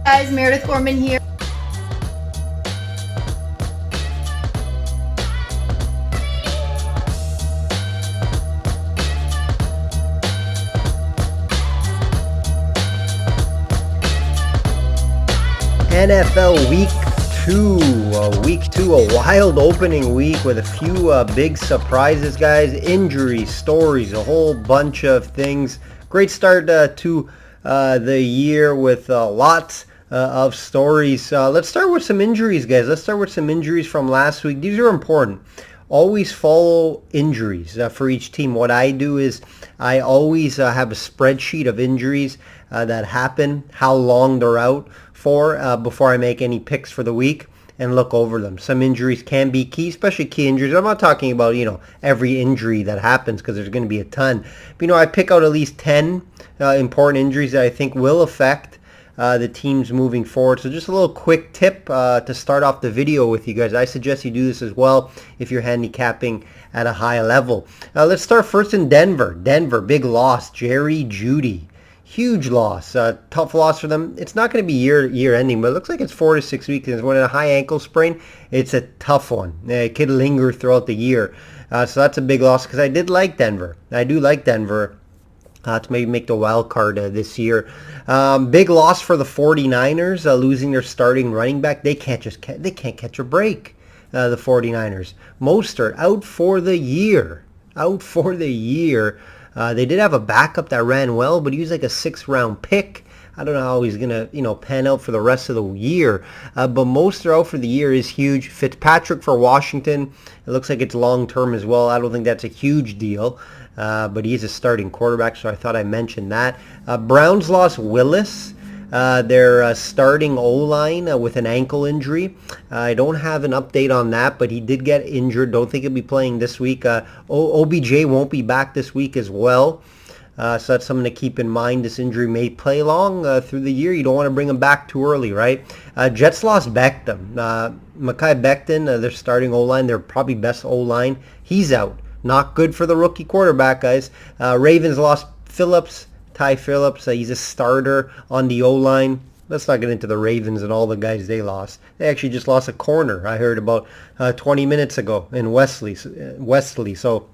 Guys, Meredith Gorman here. NFL Week 2, a wild opening week with a few big surprises, guys. Injuries, stories, a whole bunch of things. Great start to the year with lots of stories. Let's start with some injuries, guys. Let's start with some injuries from last week. These are important. Always follow injuries for each team. What I do is I always have a spreadsheet of injuries that happen, how long they're out for before I make any picks for the week and look over them. Some injuries can be key, especially key injuries. I'm not talking about, every injury that happens because there's going to be a ton. But, I pick out at least 10 important injuries that I think will affect the teams moving forward. So just a little quick tip to start off the video with you guys. I suggest you do this as well if you're handicapping at a high level. Let's start first in Denver. Denver, big loss. Jerry Jeudy. Huge loss. Tough loss for them. It's not going to be year ending, but it looks like it's 4 to 6 weeks. And when a high ankle sprain, it's a tough one. It could linger throughout the year. So that's a big loss because I did like Denver. I do like Denver to maybe make the wild card this year. Big loss for the 49ers, losing their starting running back. They can't catch a break, the 49ers. Mostert out for the year. They did have a backup that ran well, but he was like a 6th-round pick. I don't know how he's going to, pan out for the rest of the year. But Mostert out for the year is huge. Fitzpatrick for Washington, it looks like it's long-term as well. I don't think that's a huge deal. But he's a starting quarterback, so I thought I mentioned that. Browns lost Willis, their starting O-line with an ankle injury. I don't have an update on that, but he did get injured. Don't think he'll be playing this week. OBJ won't be back this week as well. So that's something to keep in mind. This injury may play long through the year. You don't want to bring him back too early, right? Jets lost Becton. Mekhi Becton, their starting O-line, their probably best O-line. He's out. Not good for the rookie quarterback, guys. Ravens lost Ty Phillips. He's a starter on the O-line. Let's not get into the Ravens and all the guys they lost. They actually just lost a corner, I heard about 20 minutes ago in Wesley. So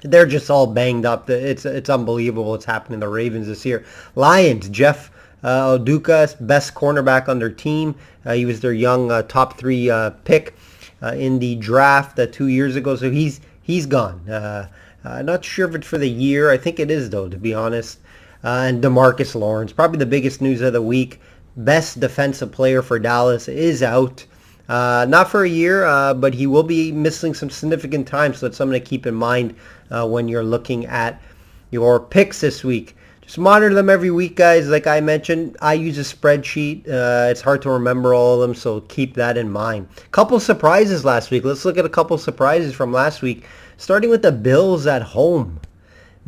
they're just all banged up. It's unbelievable what's happening to the Ravens this year. Lions, Jeff Oduka, best cornerback on their team. He was their young top 3 pick in the draft 2 years ago. So he's gone. Not sure if it's for the year. I think it is, though, to be honest. And DeMarcus Lawrence, probably the biggest news of the week. Best defensive player for Dallas is out. Not for a year, but he will be missing some significant time. So that's something to keep in mind when you're looking at your picks this week. Just monitor them every week, guys. Like I mentioned, I use a spreadsheet. It's hard to remember all of them, so keep that in mind. Couple surprises last week. Let's look at a couple surprises from last week, starting with the Bills at home.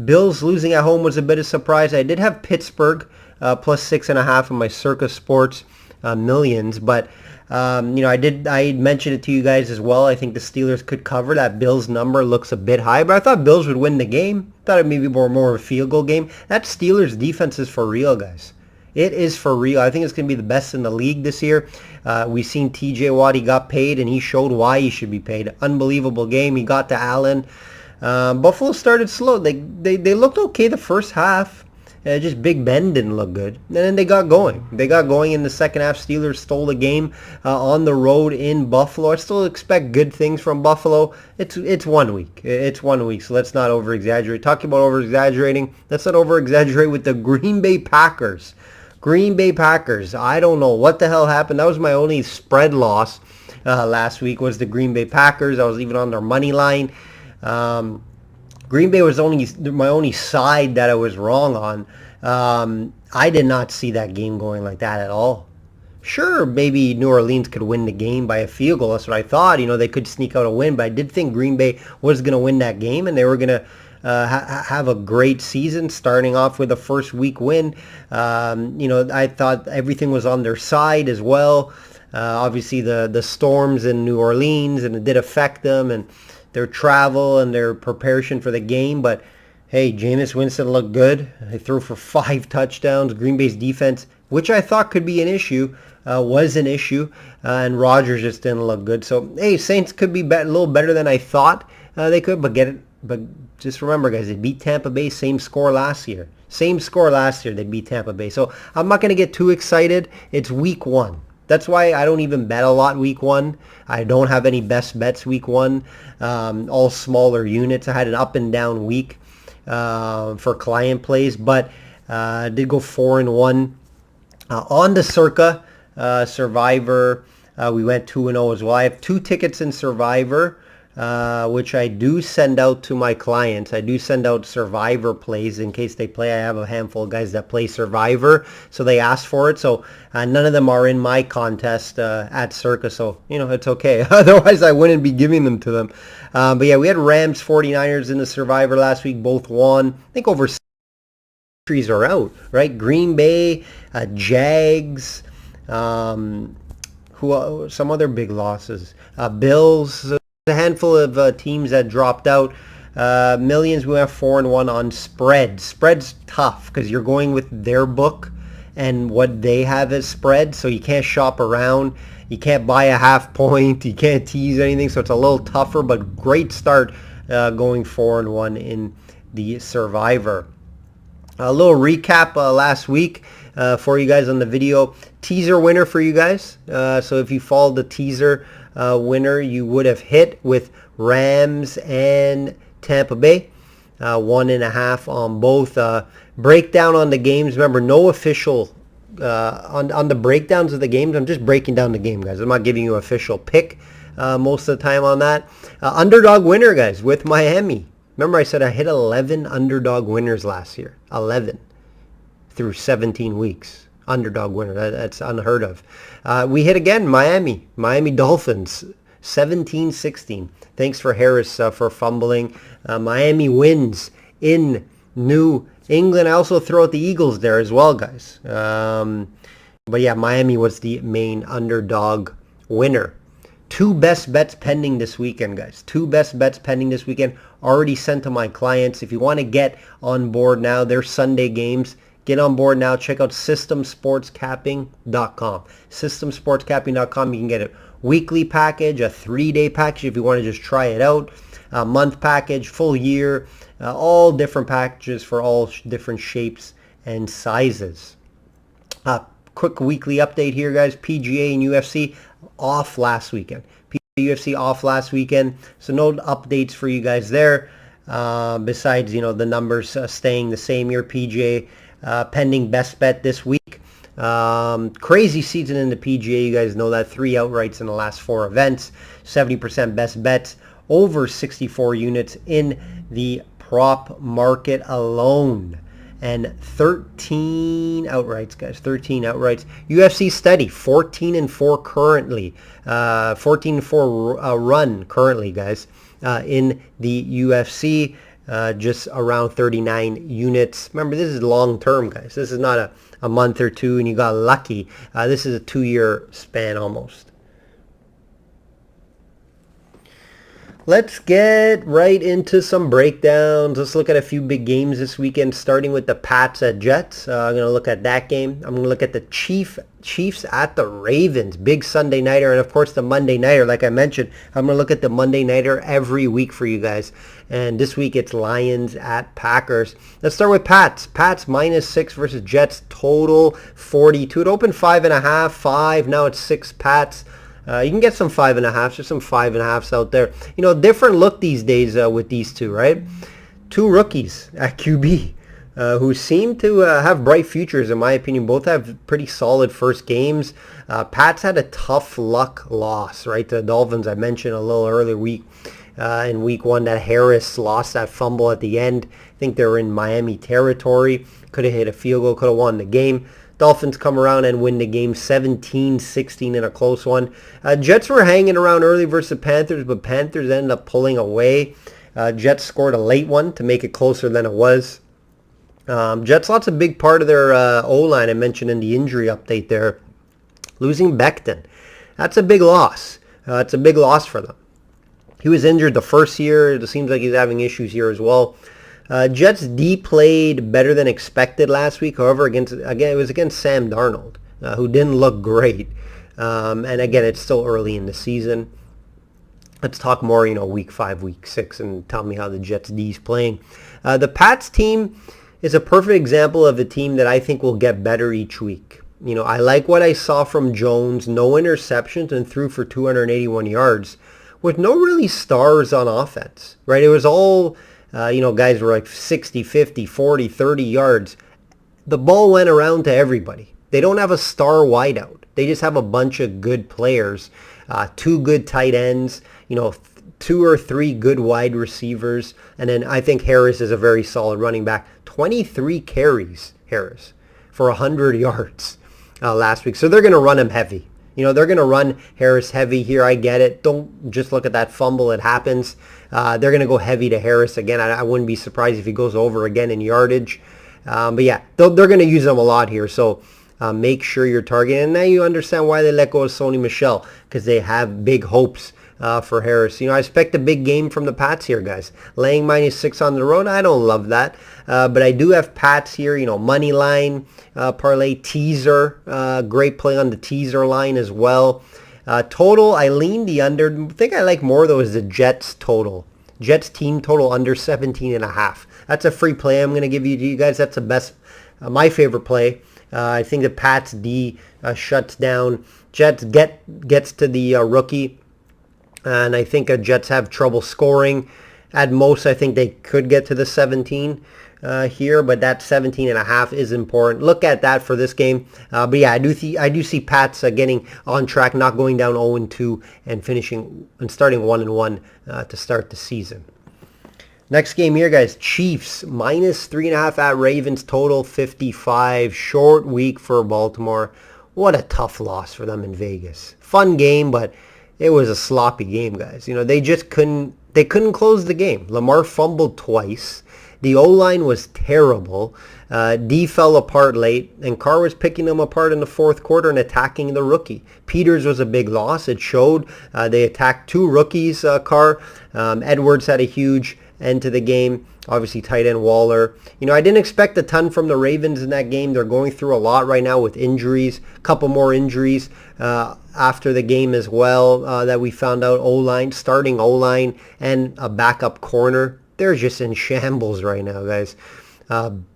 Bills losing at home was a bit of a surprise. I did have Pittsburgh plus 6.5 in my Circa Sports millions, but I mentioned it to you guys as well. I think the Steelers could cover. That Bills number looks a bit high, but I thought Bills would win the game. Thought it maybe more of a field goal game. That Steelers defense is for real, guys. It is for real. I think it's going to be the best in the league this year. We've seen TJ Watt. He got paid, and he showed why he should be paid. Unbelievable game. He got to Allen. Buffalo started slow. They looked okay the first half. Just Big Ben didn't look good. And then they got going. In the second half. Steelers stole the game on the road in Buffalo. I still expect good things from Buffalo. It's 1 week. It's 1 week, so let's not over-exaggerate. Talking about over-exaggerating, let's not over-exaggerate with the Green Bay Packers. I don't know what the hell happened. That was my only spread loss last week was the Green Bay Packers. I was even on their money line. Green Bay was my only side that I was wrong on. I did not see that game going like that at all. Sure, maybe New Orleans could win the game by a field goal. That's what I thought. They could sneak out a win, but I did think Green Bay was going to win that game, and they were going to have a great season, starting off with a first week win. I thought everything was on their side as well. Obviously, the storms in New Orleans, and it did affect them, and their travel and their preparation for the game, but Hey, Jameis Winston looked good. He threw for 5 touchdowns. Green Bay's defense, which I thought could be an issue, was an issue, and Rodgers just didn't look good. So, hey, Saints could be a little better than I thought they could, but get it. But just remember, guys, they beat Tampa Bay, same score last year. Same score last year, they beat Tampa Bay. So I'm not going to get too excited. It's week 1. That's why I don't even bet a lot week 1. I don't have any best bets week 1. All smaller units. I had an up and down week for client plays, but did go 4-1 on the Circa Survivor. We went 2-0 as well. I have 2 tickets in Survivor, which I do send out to my clients. I do send out Survivor plays in case they play. I have a handful of guys that play Survivor, so they ask for it. So none of them are in my contest at Circa, so it's okay. Otherwise, I wouldn't be giving them to them. But yeah, we had Rams 49ers in the Survivor last week. Both won. I think over trees are out, right? Green Bay, Jags, some other big losses. Bills. A handful of teams that dropped out. Millions, we have 4-1 on spread. Spread's tough because you're going with their book and what they have as spread, so you can't shop around. You can't buy a half point. You can't tease anything, so it's a little tougher, but great start going 4-1 in the Survivor. A little recap last week for you guys on the video. Teaser winner for you guys. So if you followed the teaser winner, you would have hit with Rams and Tampa Bay. 1.5 on both. Breakdown on the games. Remember, no official on the breakdowns of the games. I'm just breaking down the game, guys. I'm not giving you an official pick most of the time on that. Underdog winner, guys, with Miami. Remember I said I hit 11 underdog winners last year. 11 through 17 weeks. Underdog winner. That's unheard of. We hit again Miami Dolphins 17-16. Thanks for Harris for fumbling. Miami wins in New England. I also throw out the Eagles there as well, guys. But yeah, Miami was the main underdog winner. 2 best bets pending this weekend, guys. 2 best bets pending this weekend. Already sent to my clients. If you want to get on board now, they're Sunday games. Get on board now. Check out systemsportscapping.com. Systemsportscapping.com. You can get a weekly package, a 3-day package if you want to just try it out, a month package, full year, all different packages for all different shapes and sizes. Quick weekly update here, guys. PGA and UFC off last weekend. UFC off last weekend, so no updates for you guys there. Besides, the numbers staying the same here. PGA pending best bet this week. Crazy season in the PGA. You guys know that. 3 outrights in the last 4 events. 70% best bets. Over 64 units in the prop market alone. And 13 outrights, guys. 13 outrights. UFC steady. 14-4 currently. 14-4 run currently, guys, in the UFC. Just around 39 units. Remember, this is long term, guys. This is not a month or two and you got lucky. This is a 2-year span almost. Let's get right into some breakdowns. Let's look at a few big games this weekend, starting with the Pats at Jets. I'm going to look at that game. I'm going to look at the Chiefs at the Ravens. Big Sunday nighter, and of course the Monday nighter. Like I mentioned, I'm going to look at the Monday nighter every week for you guys. And this week it's Lions at Packers. Let's start with Pats. Pats -6 versus Jets. Total 42. It opened 5.5, 5. Now it's 6 Pats. You can get some 5.5s. There's some 5.5s out there. Different look these days with these two, right? 2 rookies at QB who seem to have bright futures, in my opinion. Both have pretty solid first games. Pats had a tough luck loss, right? The Dolphins, I mentioned a little earlier in week 1 that Harris lost that fumble at the end. I think they were in Miami territory. Could have hit a field goal, could have won the game. Dolphins come around and win the game 17-16 in a close one. Jets were hanging around early versus the Panthers, but Panthers ended up pulling away. Jets scored a late one to make it closer than it was. Jets lost a big part of their O-line I mentioned in the injury update there. Losing Becton. That's a big loss. It's a big loss for them. He was injured the first year. It seems like he's having issues here as well. Jets D played better than expected last week. However, it was against Sam Darnold, who didn't look great. And again, it's still early in the season. Let's talk more, week 5, week 6, and tell me how the Jets D is playing. The Pats team is a perfect example of a team that I think will get better each week. I like what I saw from Jones, no interceptions and threw for 281 yards with no really stars on offense, right? It was all, guys were like 60, 50, 40, 30 yards. The ball went around to everybody. They don't have a star wideout. They just have a bunch of good players, 2 good tight ends, 2 or 3 good wide receivers. And then I think Harris is a very solid running back. 23 carries, Harris, for 100 yards last week. So they're going to run him heavy. They're going to run Harris heavy here. I get it. Don't just look at that fumble. It happens. They're going to go heavy to Harris again. I wouldn't be surprised if he goes over again in yardage. But yeah, they're going to use him a lot here. So make sure you're targeting. And now you understand why they let go of Sony Michel, because they have big hopes for Harris. I expect a big game from the Pats here, guys. Laying -6 on the road, I don't love that. But I do have Pats here, money line, parlay, teaser. Great play on the teaser line as well. Total, I lean the under. The thing I like more, though, is the Jets total. Jets team total under 17.5. That's a free play I'm going to give you guys. That's the best, my favorite play. I think the Pats D shuts down. Jets gets to the rookie. And I think Jets have trouble scoring. At most, I think they could get to the 17 here, but that 17.5 is important. Look at that for this game. But yeah, I do see Pats getting on track, not going down 0-2 and finishing and starting 1-1 to start the season. Next game here, guys. Chiefs -3.5 at Ravens. Total 55. Short week for Baltimore. What a tough loss for them in Vegas. Fun game, but it was a sloppy game, guys. They just couldn't close the game. Lamar fumbled twice. The O-line was terrible. D fell apart late, and Carr was picking them apart in the fourth quarter and attacking the rookie. Peters was a big loss. It showed. They attacked 2 rookies, Carr. Edwards had a huge end to the game. Obviously, tight end Waller. I didn't expect a ton from the Ravens in that game. They're going through a lot right now with injuries. A couple more injuries after the game as well that we found out. O-line, starting O-line, and a backup corner. They're just in shambles right now, guys.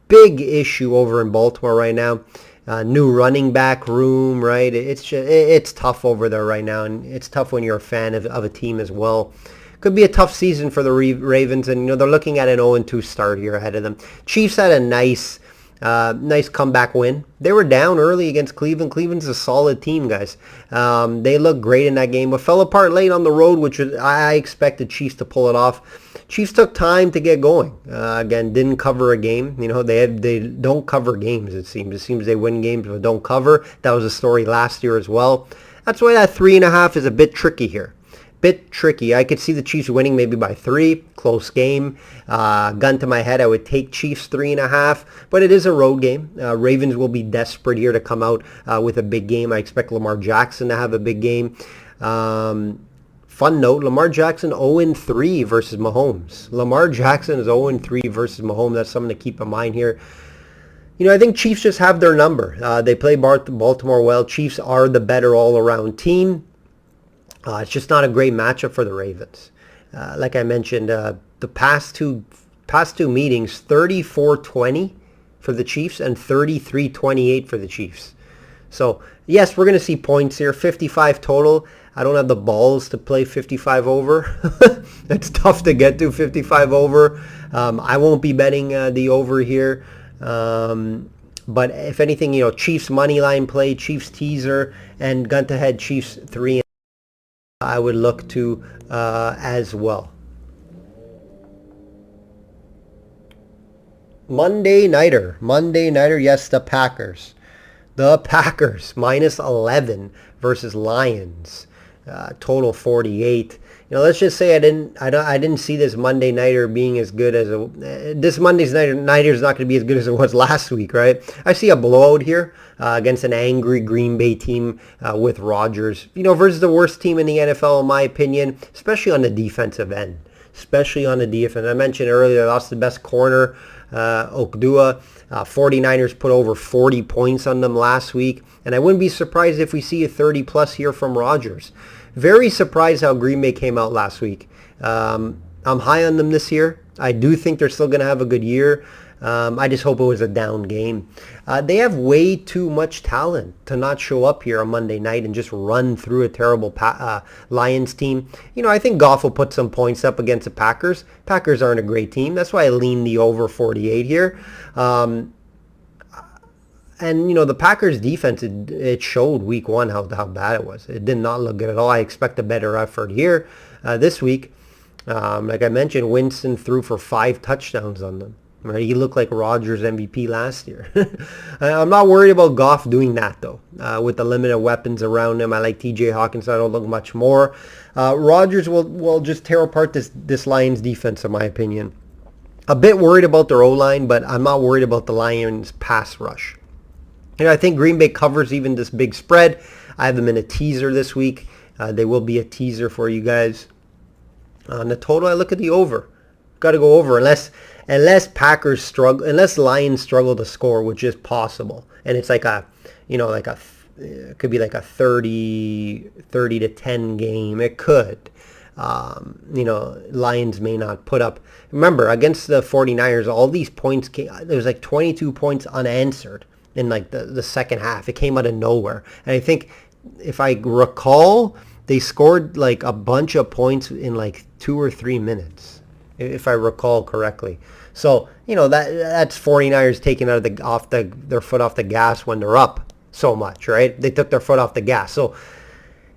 Big issue over in Baltimore right now. New running back room, right? It's tough over there right now, and it's tough when you're a fan of a team as well. Could be a tough season for the Ravens, and they're looking at an 0-2 start here ahead of them. Chiefs had a nice comeback win. They were down early against Cleveland. Cleveland's a solid team, guys. They looked great in that game, but fell apart late on the road, which I expected Chiefs to pull it off. Chiefs took time to get going. Again, didn't cover a game. They don't cover games, it seems. It seems they win games but don't cover. That was a story last year as well. That's why that 3.5 is a bit tricky here. I could see the Chiefs winning maybe by 3. Close game. Gun to my head, I would take Chiefs 3.5. But it is a road game. Ravens will be desperate here to come out with a big game. I expect Lamar Jackson to have a big game. Fun note, Lamar Jackson 0-3 versus Mahomes. Lamar Jackson is 0-3 versus Mahomes. That's something to keep in mind here. I think Chiefs just have their number. They play Baltimore well. Chiefs are the better all-around team. It's just not a great matchup for the Ravens. Like I mentioned, the past two meetings, 34-20 for the Chiefs and 33-28 for the Chiefs. So, yes, we're going to see points here. 55 total. I don't have the balls to play 55 over. It's tough to get to 55 over. I won't be betting the over here. But if anything, Chiefs money line play, Chiefs teaser, and gun to head Chiefs 3. I would look to as well. Monday Nighter, yes, the Packers. The Packers, -11 versus Lions. Total 48. Let's just say I didn't see this Monday Nighter being as good as this Monday's Nighter is not going to be as good as it was last week, right? I see a blowout here against an angry Green Bay team with Rodgers, versus the worst team in the NFL in my opinion, especially on the defensive end. especially on the defense. I mentioned earlier, they lost the best corner, Okdua. 49ers put over 40 points on them last week, and I wouldn't be surprised if we see a 30-plus here from Rodgers. Very surprised how Green Bay came out last week. I'm high on them this year. I do think they're still going to have a good year. I just hope it was a down game. They have way too much talent to not show up here on Monday night and just run through a terrible Lions team. You know, I think Goff will put some points up against the Packers. Packers aren't a great team. That's why I lean the over 48 here. And, you know, the Packers defense, it showed week one how bad it was. It did not look good at all. I expect a better effort here this week. Like I mentioned, Winston threw for 5 touchdowns on them. Right? He looked like Rodgers MVP last year. I'm not worried about Goff doing that, though. With the limited weapons around him, I like TJ Hawkins. I don't look much more. Rodgers will just tear apart this Lions defense, in my opinion. A bit worried about their O-line, but I'm not worried about the Lions pass rush. You know, I think Green Bay covers even this big spread. I have them in a teaser this week. They will be a teaser for you guys. On the total, I look at the over. Got to go over unless Packers struggle, unless Lions struggle to score, which is possible. And it's like it could be like a 30 to 10 game. It could. You know, Lions may not put up. Remember, against the 49ers, all these points came, there was like 22 points unanswered in like the second half. It came out of nowhere. And I think, if I recall, they scored like a bunch of points in like 2 or 3 minutes, if I recall correctly. So, you know, that's 49ers taking their foot off the gas when they're up so much, right? They took their foot off the gas. So,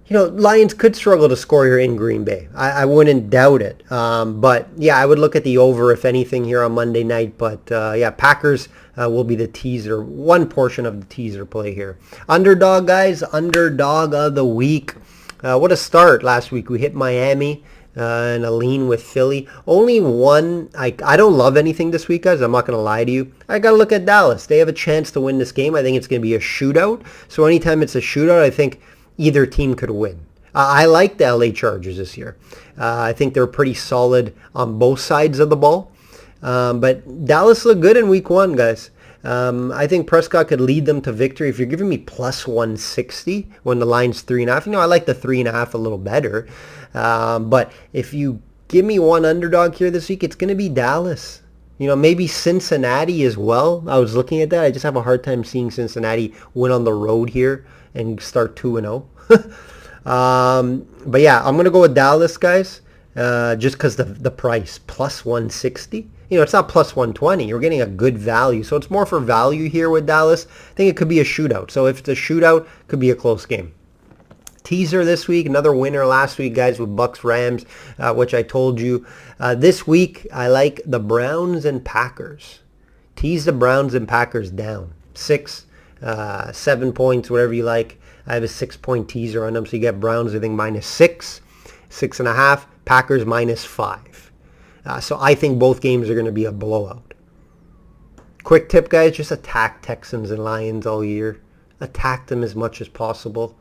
you know, Lions could struggle to score here in Green Bay. I wouldn't doubt it. But, yeah, I would look at the over, if anything, here on Monday night. But, yeah, Packers will be the teaser, one portion of the teaser play here. Underdog, guys, underdog of the week. What a start last week. We hit Miami. And a lean with Philly. Only one. I don't love anything this week, guys. I'm not going to lie to you. I got to look at Dallas. They have a chance to win this game. I think it's going to be a shootout. So anytime it's a shootout, I think either team could win. I like the LA Chargers this year. I think they're pretty solid on both sides of the ball. But Dallas looked good in week one, guys. I think Prescott could lead them to victory. If you're giving me plus 160 when the line's 3.5, you know, I like the 3.5 a little better. But if you give me one underdog here this week, it's going to be Dallas. You know, maybe Cincinnati as well. I was looking at that. I just have a hard time seeing Cincinnati win on the road here and start 2-0. But yeah, I'm going to go with Dallas, guys, just because the price, plus 160. You know, it's not plus 120. You're getting a good value. So it's more for value here with Dallas. I think it could be a shootout. So if it's a shootout, it could be a close game. Teaser this week, another winner last week, guys, with Bucks Rams, which I told you. This week, I like the Browns and Packers. Tease the Browns and Packers down. 6, 7 points, whatever you like. I have a 6-point teaser on them. So you get Browns, I think, -6, 6.5. Packers -5. So I think both games are going to be a blowout. Quick tip, guys, just attack Texans and Lions all year. Attack them as much as possible.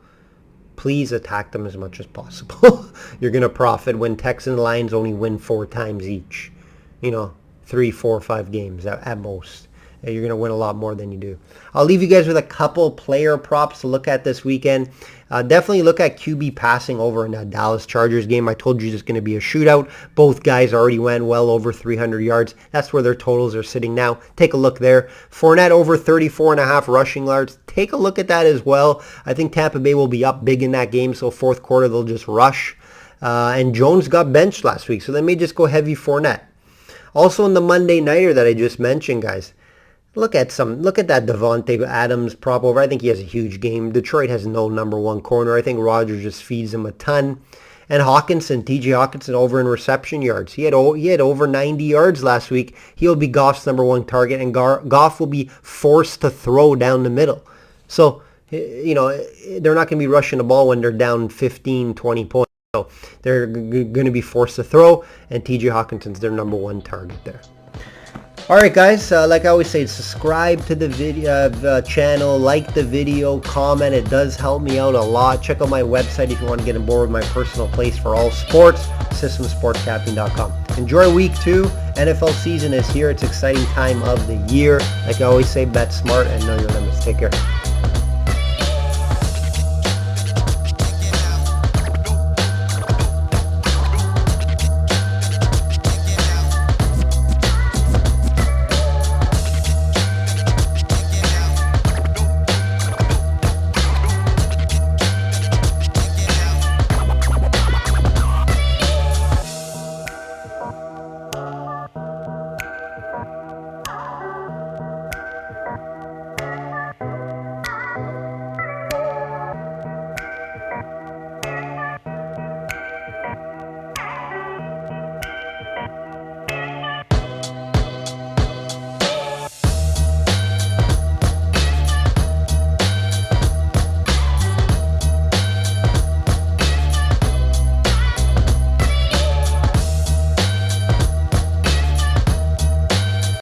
Please attack them as much as possible. You're going to profit when Texans and Lions only win 4 times each. You know, 3, 4, 5 games at most. You're going to win a lot more than you do. I'll leave you guys with a couple player props to look at this weekend. Definitely look at QB passing over in that Dallas Chargers game. I told you it's going to be a shootout. Both guys already went well over 300 yards. That's where their totals are sitting now. Take a look there. Fournette over 34.5 rushing yards. Take a look at that as well. I think Tampa Bay will be up big in that game, so fourth quarter they'll just rush. And Jones got benched last week, so they may just go heavy Fournette. Also in the Monday Nighter that I just mentioned, guys, Look at that Devontae Adams prop over. I think he has a huge game. Detroit has no number one corner. I think Rodgers just feeds him a ton. And Hawkinson, TJ Hawkinson over in reception yards. He had over 90 yards last week. He'll be Goff's number one target, and Goff will be forced to throw down the middle. So, you know, they're not going to be rushing the ball when they're down 15, 20 points. So they're going to be forced to throw, and TJ Hawkinson's their number one target there. Alright guys, like I always say, subscribe to the video channel, like the video, comment. It does help me out a lot. Check out my website if you want to get on board with my personal place for all sports, systemsportscaptain.com. Enjoy week 2. NFL season is here. It's an exciting time of the year. Like I always say, bet smart and know your limits. Take care.